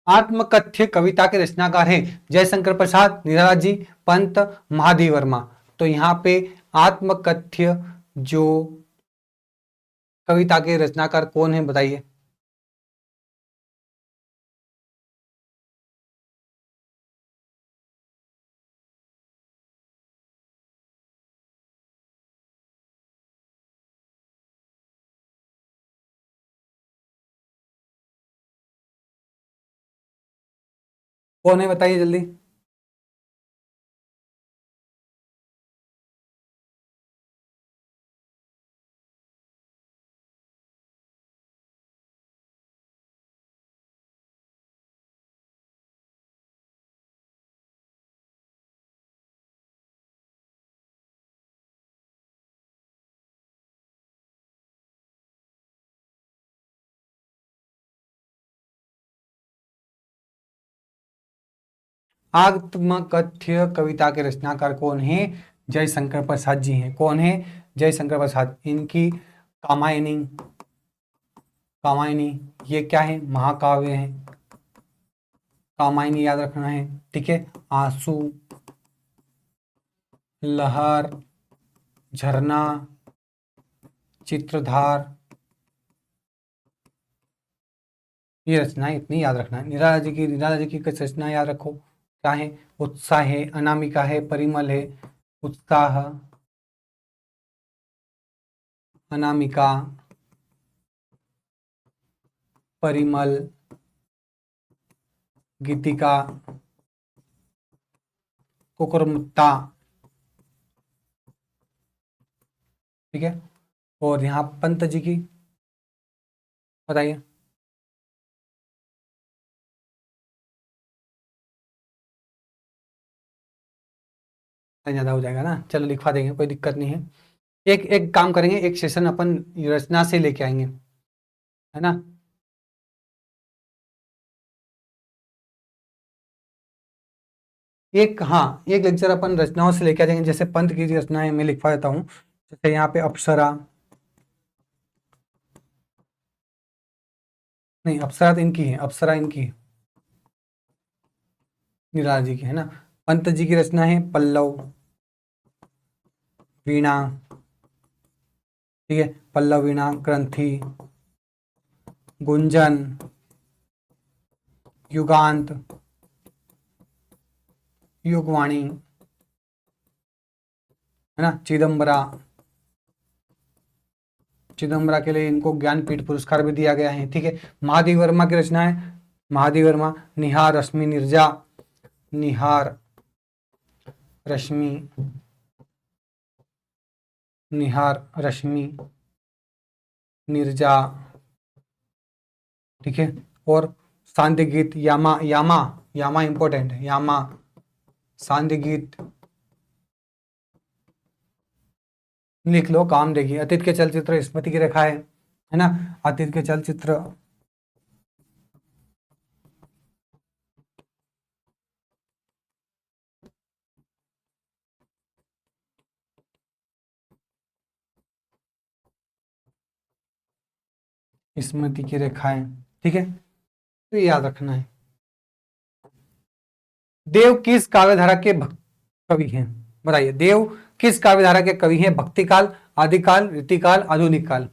आत्मकथ्य कविता के रचनाकार हैं जयशंकर प्रसाद, निराला जी, पंत, महादेव वर्मा। तो यहाँ पे आत्मकथ्य जो कविता के रचनाकार कौन है, बताइए। कौन है बताइए जल्दी। आत्मकथ्य कविता के रचनाकार कौन है? जयशंकर प्रसाद जी हैं। कौन है? जयशंकर प्रसाद। इनकी कामायनी, कामायनी ये क्या है? महाकाव्य है। कामायनी याद रखना है, ठीक है। आंसू, लहर, झरना, चित्रधार, ये रचनाएं इतनी याद रखना है। निराला जी की कुछ रचना याद रखो, क्या है? उत्साह है, अनामिका है, परिमल है। उत्साह, अनामिका, परिमल, गीतिका, कुकुरमुत्ता, ठीक है। और यहाँ पंत जी की बताइए। ज्यादा हो जाएगा ना, चलो लिखवा देंगे, कोई दिक्कत नहीं है। एक एक काम करेंगे, एक सेशन अपन रचना से लेके आएंगे, है ना। एक, हाँ, एक लेक्चर अपन रचनाओं से लेके आ जाएंगे। जैसे पंत की रचनाएं मैं लिखवा देता हूँ। जैसे यहाँ पे अप्सरा, नहीं अप्सरा तो इनकी है, अप्सरा इनकी है, निराला जी की, है ना। पंत जी की रचना है पल्लव, वीणा, ठीक है। पल्लव, वीणा, ग्रंथि, गुंजन, युगांत, युगवाणी, है ना। चिदम्बरा, चिदम्बरा के लिए इनको ज्ञानपीठ पुरस्कार भी दिया गया है, ठीक है। महादेव वर्मा की रचना है, महादेव वर्मा, निहार, रश्मि, निर्जा, निहार, रश्मि, निहार, रश्मि, निर्जा, ठीक है। और सांध्य गीत, यामा, यामा, यामा इंपॉर्टेंट है, यामा, सांध्य गीत लिख लो, काम देखिए। अतीत के चलचित्र, स्मृति की रेखा है ना। अतीत के चलचित्र, स्मृति की रेखाएं, ठीक है, तो ये याद रखना है। देव किस काव्यधारा के कवि हैं? बताइए, देव किस काव्यधारा के कवि हैं? भक्ति काल, आदिकाल, रीतिकाल, आधुनिक काल।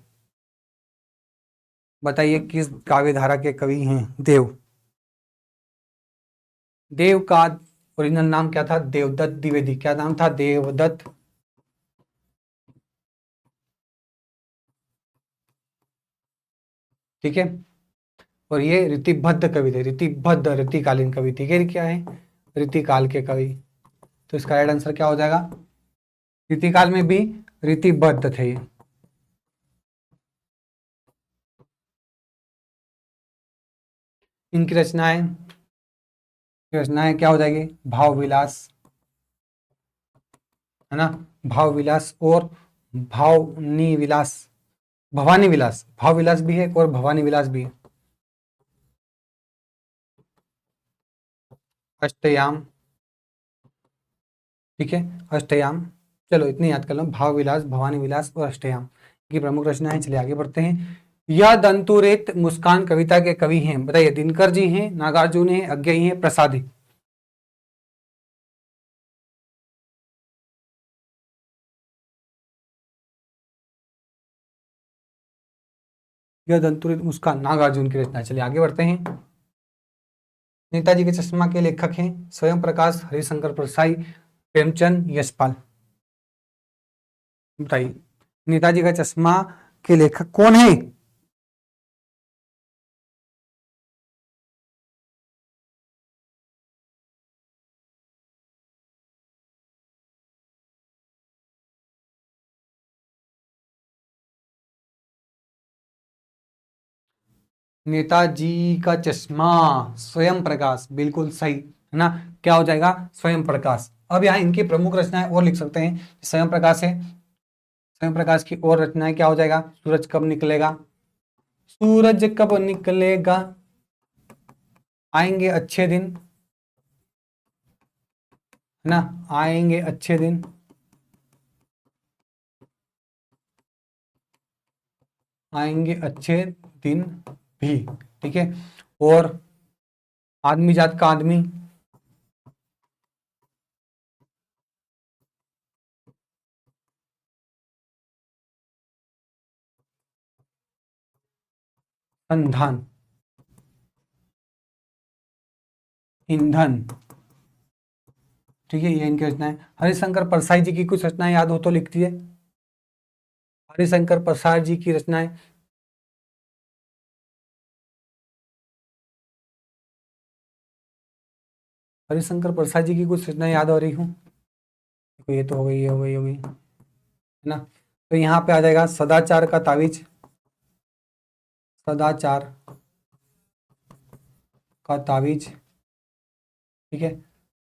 बताइए किस काव्यधारा के कवि हैं देव? देव का ओरिजिनल नाम क्या था? देवदत्त द्विवेदी। क्या नाम था? देवदत्त। ठीक है, और ये रीतिबद्ध कवि थे, रीतिबद्ध, रीतिकालीन कवि थे। ये क्या है? रीतिकाल के कवि। तो इसका राइट आंसर क्या हो जाएगा? रीतिकाल में भी रीतिबद्ध थे ये। इनकी रचनाएं क्या हो जाएगी? भाव विलास, है ना, भाव विलास और भावनी विलास, भवानी विलास। भाव विलास भी है और भवानी विलास भी है। अष्टयाम, ठीक है, अष्टयाम। चलो इतनी याद कर लो, भाव विलास, भवानी विलास और अष्टयाम की प्रमुख रचनाएं। चलिए आगे बढ़ते हैं। यह दंतुरेत मुस्कान कविता के कवि हैं? बताइए, दिनकर जी हैं, नागार्जुन हैं, अज्ञेय हैं, प्रसादी। यह दंतुरेत मुस्कान नागार्जुन की रचना। चलिए आगे बढ़ते हैं। नेताजी के चश्मा के लेखक हैं? स्वयं प्रकाश, हरिशंकर परसाई, प्रेमचंद, यशपाल। बताइए, नेताजी का चश्मा के लेखक कौन है? नेताजी का चश्मा, स्वयं प्रकाश, बिल्कुल सही, है ना। क्या हो जाएगा? स्वयं प्रकाश। अब यहाँ इनकी प्रमुख रचनाएं और लिख सकते हैं। स्वयं प्रकाश है, स्वयं प्रकाश की और रचनाएं क्या हो जाएगा? सूरज कब निकलेगा, सूरज कब निकलेगा, आएंगे अच्छे दिन, है ना, आएंगे अच्छे दिन, आएंगे अच्छे दिन भी, ठीक है, और आदमी जात का आदमी, संधान, ईंधन, ठीक है, ये इनकी रचनाएं। हरिशंकर परसाई जी की कुछ रचनाएं याद हो तो लिख दिए। हरिशंकर प्रसाद जी की रचनाएं। हरिशंकर प्रसाद जी की कुछ रचनाएं याद हो रही हूँ? देखो ये तो हो गई, ये हो गई, हो गई, है ना। तो यहाँ पे आ जाएगा सदाचार का तावीज, सदाचार का तावीज, ठीक है,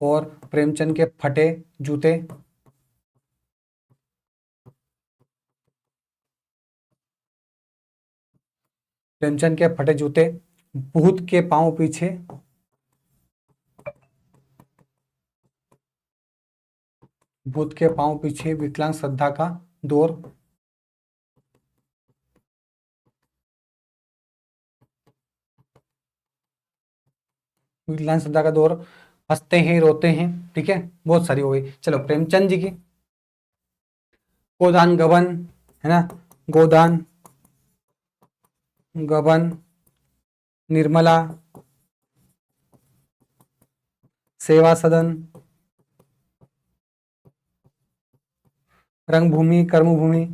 और प्रेमचंद के फटे जूते, प्रेमचंद के फटे जूते, भूत के पांव पीछे, भूत के पांव पीछे, विकलांग श्रद्धा का दौर, विकलांग श्रद्धा का दौर, हंसते हैं रोते हैं, ठीक है, बहुत सारी हो गई। चलो प्रेमचंद जी की, गोदान गबन, है ना, गोदान गबन, निर्मला, सेवा सदन, रंगभूमि, कर्मभूमि,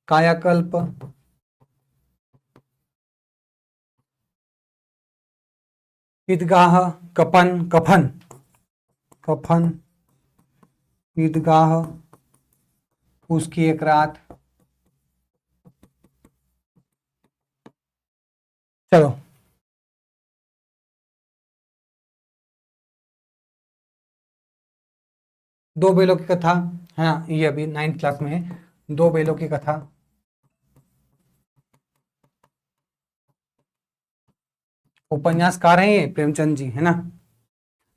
कायाकल्प, ईदगाह, कफन, कफन, कफन, ईदगाह, उसकी एक रात। चलो दो बेलों की कथा, है ना, ये अभी 9th क्लास में है। दो बेलों की कथा, उपन्यासकार हैं ये प्रेमचंद जी, है ना।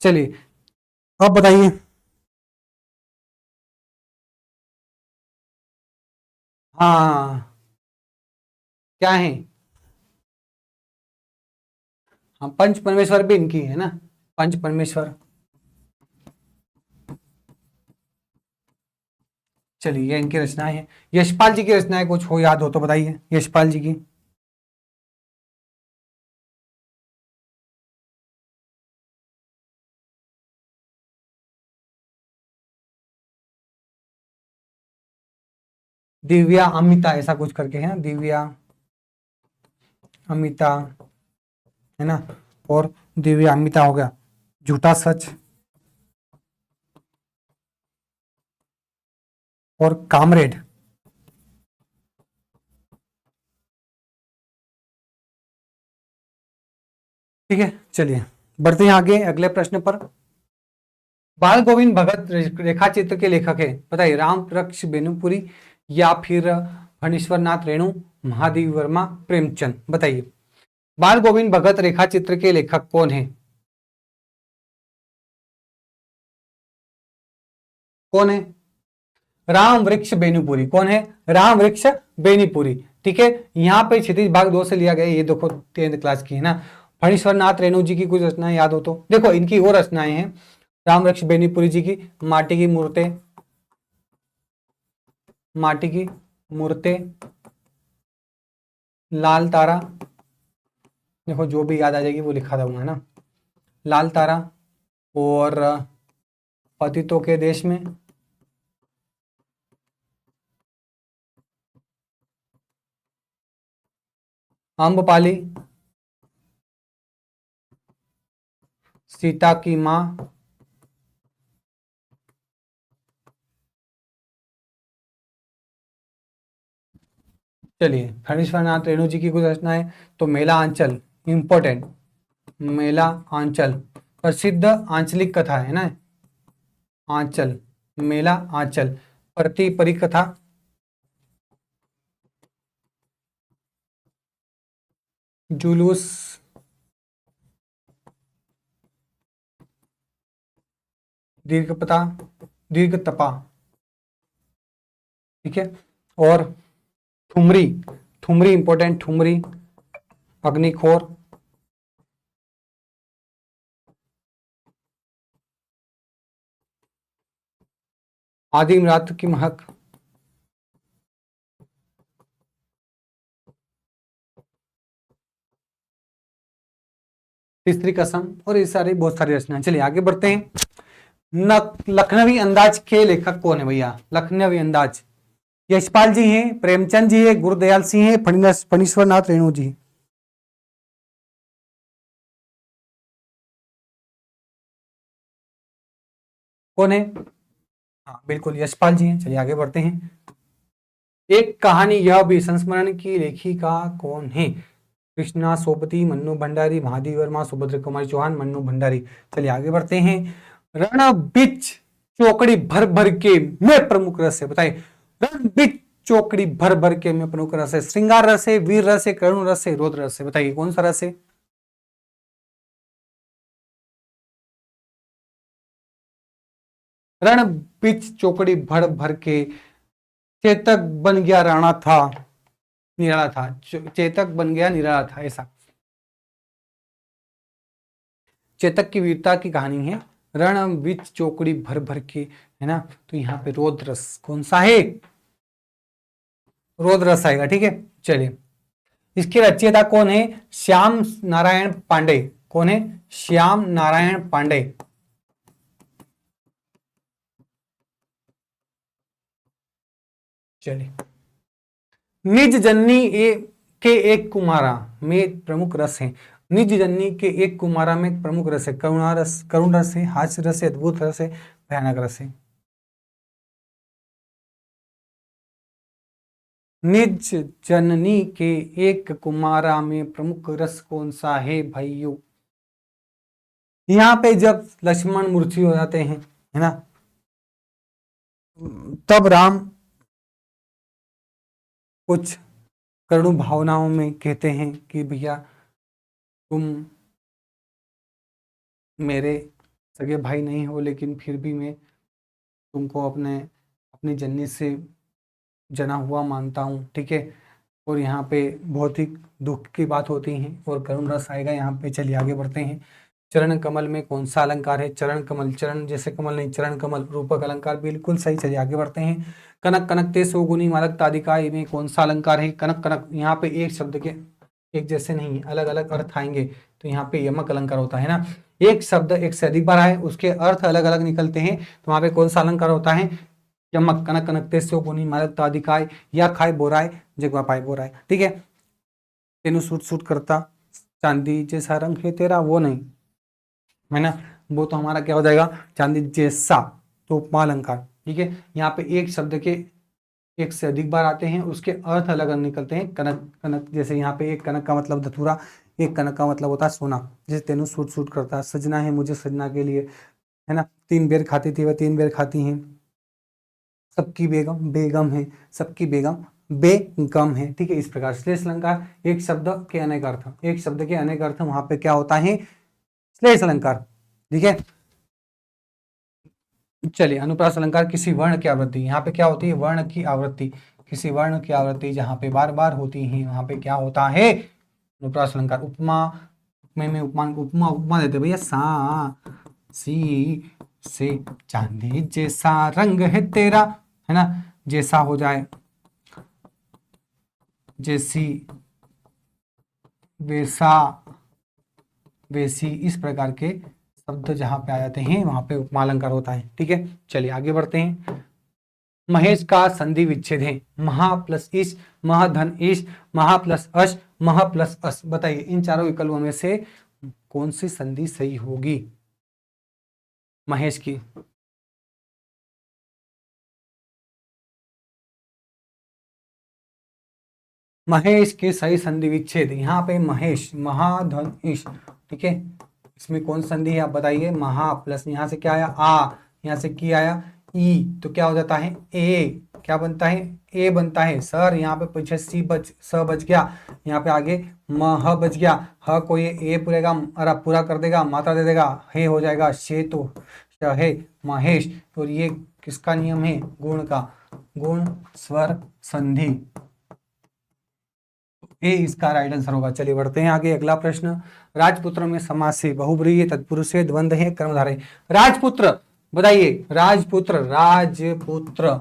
चलिए अब बताइए, हाँ, क्या है? हाँ, पंच परमेश्वर भी इनकी है ना, पंच परमेश्वर। चलिए, ये इनकी रचनाएं हैं। यशपाल जी की रचनाएं कुछ हो याद हो तो बताइए, यशपाल जी की। दिव्या अमिता ऐसा कुछ करके है, दिव्या अमिता, है ना। और दिव्या अमिता हो गया, झूठा सच, और कामरेड। ठीक है, चलिए बढ़ते हैं आगे अगले प्रश्न पर। बाल गोविंद भगत रेखा चित्र के लेखक है, बताइए। राम वृक्ष बेनुपुरी, या फिर फणीश्वर नाथ रेणु, महादेवी वर्मा, प्रेमचंद, बताइए। बाल गोविंद भगत रेखा चित्र के लेखक कौन है? कौन है? राम वृक्ष बेनीपुरी। कौन है? राम वृक्ष बेनीपुरी। ठीक है, यहाँ पे क्षितिज भाग 2 से लिया गया, ये देखो 10th क्लास की है ना। फणीश्वर नाथ रेणु जी की कुछ रचनाएं याद हो तो देखो, इनकी और रचनाएं हैं। राम वृक्ष बेनीपुरी जी की माटी की मूर्तें, माटी की मूर्तें, लाल तारा, देखो जो भी याद आ जाएगी वो लिखा दूंगा, है ना। लाल तारा, और पतितों के देश में, अम्बपाली, सीता की माँ, चलिए फणीश्वर नाथ रेणु जी की कुछ रचनाएं, तो मेला आंचल, इंपॉर्टेंट, मेला आंचल, प्रसिद्ध आंचलिक कथा है ना, आंचल, मेला आंचल, प्रति परिकथा, जुलूस, दीर्घपता, दीर्घतपा, ठीक है। और ठुमरी, ठुमरी इंपॉर्टेंट, ठुमरी, अग्निखोर, आदिम रात की महक, तीसरी कसम, और ये सारी बहुत सारी रचनाएं। चलिए आगे बढ़ते हैं। लखनवी अंदाज के लेखक कौन है भैया? लखनवी अंदाज, यशपाल जी हैं, प्रेमचंद जी है, गुरुदयाल सिंह है, फणीश्वर नाथ रेणु जी। कौन है? हाँ बिल्कुल, यशपाल जी हैं। चलिए आगे बढ़ते हैं। एक कहानी यह भी संस्मरण की लेखिका कौन है? कृष्णा सोपति, मन्नू भंडारी, महादेवी वर्मा, सुभद्रा कुमारी चौहान, मन्नू भंडारी। चलिए आगे बढ़ते हैं। रण बिच चौकड़ी भर भर के में प्रमुख रस है, बताइए। रण बिच चौकड़ी भर भर के में प्रमुख रस है, श्रृंगार रस है, वीर रस है, करुण रस है, रौद्र रस है, बताइए कौन सा रस है? रण बिच चौकड़ी भर भर के, चेतक बन गया राणा था, निराला था, चेतक बन गया निराला था, ऐसा। चेतक की वीरता की कहानी है। रण विच चौकड़ी भर भर के, है ना। तो यहाँ पे रौद्र रस कौन सा है? रौद्र रस आएगा, ठीक है। चलिए, इसके रचयिता कौन है? श्याम नारायण पांडे। कौन है? श्याम नारायण पांडे। चलिए, निज जननी के एक कुमारा में प्रमुख रस है। निज जननी के एक कुमारा में प्रमुख रस है, करुणा रस, करुण रस है, हास्य रस है, अद्भुत रस है, भयानक रस है। निज जननी के एक कुमारा में प्रमुख रस कौन सा है भाइयों? यहाँ पे जब लक्ष्मण मूर्छित हो जाते हैं, है ना, तब राम कुछ करुण भावनाओं में कहते हैं कि भैया तुम मेरे सगे भाई नहीं हो, लेकिन फिर भी मैं तुमको अपने अपनी जननी से जना हुआ मानता हूँ, ठीक है। और यहाँ पे बहुत ही दुख की बात होती है और करुण रस आएगा यहाँ पे। चलिए आगे बढ़ते हैं। चरण कमल में कौन सा अलंकार है? चरण कमल, चरण जैसे कमल नहीं, चरण कमल रूपक अलंकार, बिल्कुल सही। चलिए आगे बढ़ते हैं। कनक कनकते सौगुनी मालक तादिकाय में कौन सा अलंकार है? कनक कनक, यहाँ पे एक शब्द के एक जैसे नहीं, अलग अलग अर्थ आएंगे, तो यहाँ पे यमक अलंकार होता है ना। एक शब्द एक से अधिक बार आए, उसके अर्थ अलग अलग निकलते हैं, तो वहां पे कौन सा अलंकार होता है? यमक। कनक कनकते सौगुनी मालक तादिकाय, या खाए बोराय जगवा पाए बोराय, ठीक है। तेनु सूट सूट करता चांदी जैसा रंग है तेरा, वो नहीं है ना, वो तो हमारा क्या हो जाएगा? चांदी जैसा, तो उपमा अलंकार, ठीक है। यहाँ पे एक शब्द के एक से अधिक बार आते हैं, उसके अर्थ अलग अलग निकलते हैं। कनक कनक, जैसे यहाँ पे एक कनक का मतलब धतूरा, एक कनक का मतलब होता है सोना। जैसे तेनु सूट सूट करता, सजना है मुझे सजना के लिए, है ना। तीन बेर खाती थी वह तीन बेर खाती हैं, सबकी बेगम बेगम है, सबकी बेगम बेगम है, ठीक है। इस प्रकार श्लेष अलंकार, एक शब्द के अनेक अर्थ, एक शब्द के अनेक अर्थ, वहां पे क्या होता है? श्लेष अलंकार, ठीक है। चलिए अनुप्रास अलंकार, किसी वर्ण की आवृत्ति, यहाँ पे क्या होती है? वर्ण की आवृत्ति, किसी वर्ण की आवृत्ति जहां पे बार बार होती है, वहां पे क्या होता है? अनुप्रास अलंकार। उपमा, में उपमा, उपमा उपमा देते भैया, सा सी से चांदी जैसा रंग है तेरा, है ना। जैसा हो जाए जैसी, वैसा वैसी, इस प्रकार के शब्द जहां पे आ जाते हैं वहां पे उपमा अलंकार होता है, ठीक है। चलिए आगे बढ़ते हैं। महेश का संधि विच्छेद है महा प्लस इश, मह धन इश, महा प्लस अश, मह प्लस अस। बताइए इन चारों विकल्पों में से कौन सी संधि सही होगी महेश की? महेश के सही संधि विच्छेद, यहाँ पे महेश, महाधन ईश, ठीक है। इसमें कौन संधि है आप बताइए? महा प्लस यहाँ से क्या आया? आ, यहाँ से की आया ई, तो क्या हो जाता है? ए, क्या बनता है? ए बनता है सर। यहाँ पे पीछे सी बच, स बच गया, यहाँ पे आगे मह बच गया, ह को ये ए पूरेगा, अरे पूरा कर देगा, मात्रा दे देगा, हे हो जाएगा शे, तो है महेश। और ये किसका नियम है? गुण का, गुण स्वर संधि, ए इसका राइट आंसर होगा। चलिए बढ़ते हैं आगे। अगला प्रश्न, राजपुत्र में समास है, बहुब्रीहि है, तत्पुरुष है, द्वंद्व है, कर्मधारय है। राजपुत्र, बताइए राजपुत्र, राजपुत्र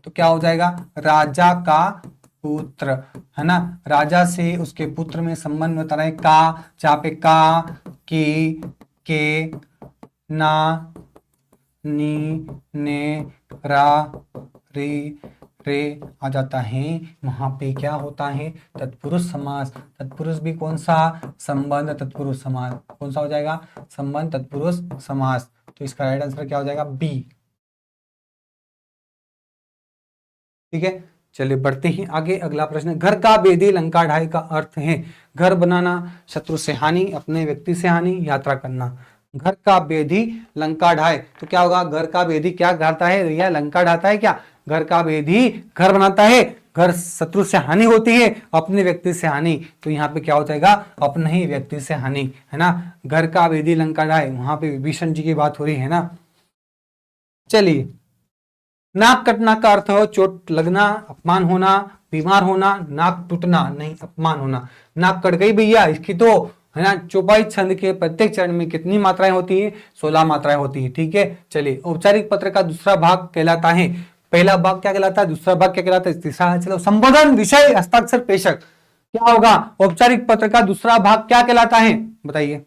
तो क्या हो जाएगा? राजा का पुत्र, है ना। राजा से उसके पुत्र में संबंध बता रहे का, जहां पे का, की, के, ना, नी, ने, रा, रे, रे आ जाता है, वहां पे क्या होता है? तत्पुरुष समास। तत्पुरुष भी कौन सा? संबंध तत्पुरुष समास। कौन सा हो जाएगा? संबंध तत्पुरुष समास। तो इसका राइट आंसर क्या हो जाएगा? बी, ठीक है। चलिए बढ़ते ही आगे। अगला प्रश्न, घर का बेदी लंका ढाई का अर्थ है घर बनाना, शत्रु से हानि, अपने व्यक्ति से हानि, यात्रा करना। घर का बेदी लंका ढाए, तो क्या होगा? घर का बेदी क्या ढाता है भैया? लंका ढाता है क्या? घर का बेदी घर बनाता है, घर शत्रु से हानि होती है, अपने व्यक्ति से हानि, तो यहाँ पे क्या हो जाएगा? अपने ही व्यक्ति से हानि, है ना। घर का बेदी लंका ढाए, वहां पे विभीषण जी की बात हो रही है ना। चलिए, नाक कटना का अर्थ हो चोट लगना, अपमान होना, बीमार होना, नाक टूटना, नहीं अपमान होना। नाक कट गई भैया इसकी, तो है ना। चौपाई छंद के प्रत्येक चरण में कितनी मात्राएं होती है? 16 मात्राएं होती है, ठीक है। चलिए, औपचारिक पत्र का दूसरा भाग कहलाता है, पहला भाग क्या कहलाता है, दूसरा भाग क्या कहलाता है, तीसरा, चलो संबोधन, विषय, हस्ताक्षर, प्रेषक, क्या होगा? औपचारिक पत्र का दूसरा भाग क्या कहलाता है? बताइए।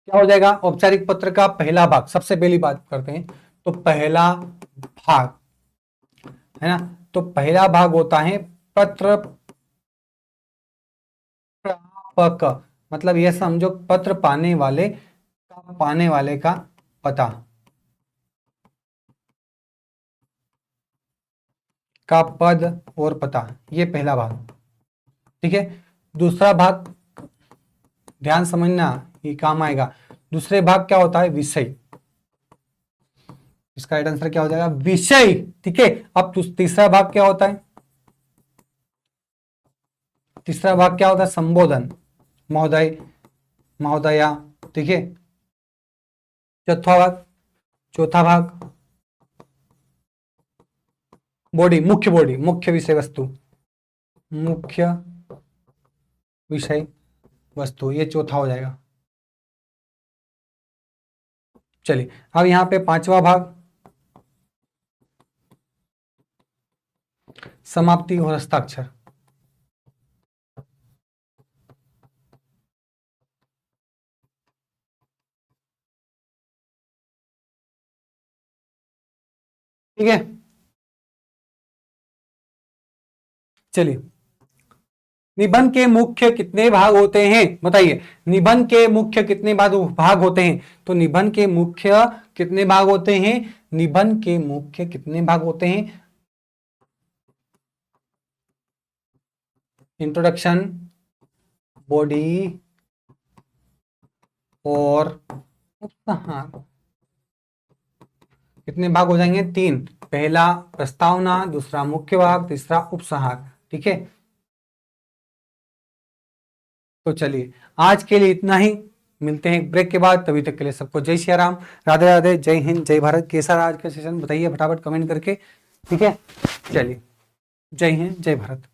क्या हो जाएगा? औपचारिक पत्र का पहला भाग, सबसे पहली बात करते हैं, तो पहला भाग, है ना। तो पहला भाग होता है पत्र प्रापक, मतलब यह समझो पत्र पाने वाले का पता, का पद और पता, ये पहला भाग, ठीक है। दूसरा भाग ध्यान समझना, ये काम आएगा। दूसरे भाग क्या होता है? विषय। इसका राइट आंसर क्या हो जाएगा? विषय। ठीक है, अब तीसरा भाग क्या होता है? तीसरा भाग क्या होता है? संबोधन, महोदय, महोदया। ठीक है, चौथा भाग बॉडी, मुख्य बॉडी, मुख्य विषय वस्तु, मुख्य विषय वस्तु, ये चौथा हो जाएगा। चलिए अब यहां पे पांचवा भाग, समाप्ति और हस्ताक्षर। ठीक है, चलिए निबंध के मुख्य कितने भाग होते हैं? बताइए, निबंध के मुख्य कितने भाग होते हैं? तो निबंध के मुख्य कितने भाग होते हैं? निबंध के मुख्य कितने भाग होते हैं? इंट्रोडक्शन, बॉडी और उपसंहार। कितने भाग हो जाएंगे? 3। पहला प्रस्तावना, दूसरा मुख्य भाग, तीसरा उपसंहार। ठीक है, तो चलिए आज के लिए इतना ही, मिलते हैं एक ब्रेक के बाद। तभी तक के लिए सबको जय श्री राम, राधे राधे, जय हिंद, जय भारत। कैसा रहा आज का सेशन बताइए फटाफट कमेंट करके। ठीक है, चलिए, जय हिंद, जय भारत।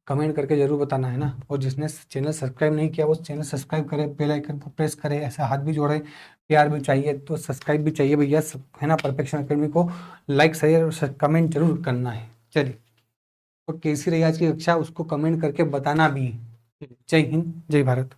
कमेंट करके जरूर बताना है ना, और जिसने चैनल सब्सक्राइब नहीं किया वो चैनल सब्सक्राइब करे, बेल आइकन को प्रेस करे, ऐसा हाथ भी जोड़े। प्यार भी चाहिए तो सब्सक्राइब भी चाहिए भैया, सब है ना। परफेक्शन अकेडमी को लाइक, शेयर और कमेंट जरूर करना है। चलिए, और कैसी रही आज की कक्षा उसको कमेंट करके बताना भी। जय हिंद, जय भारत।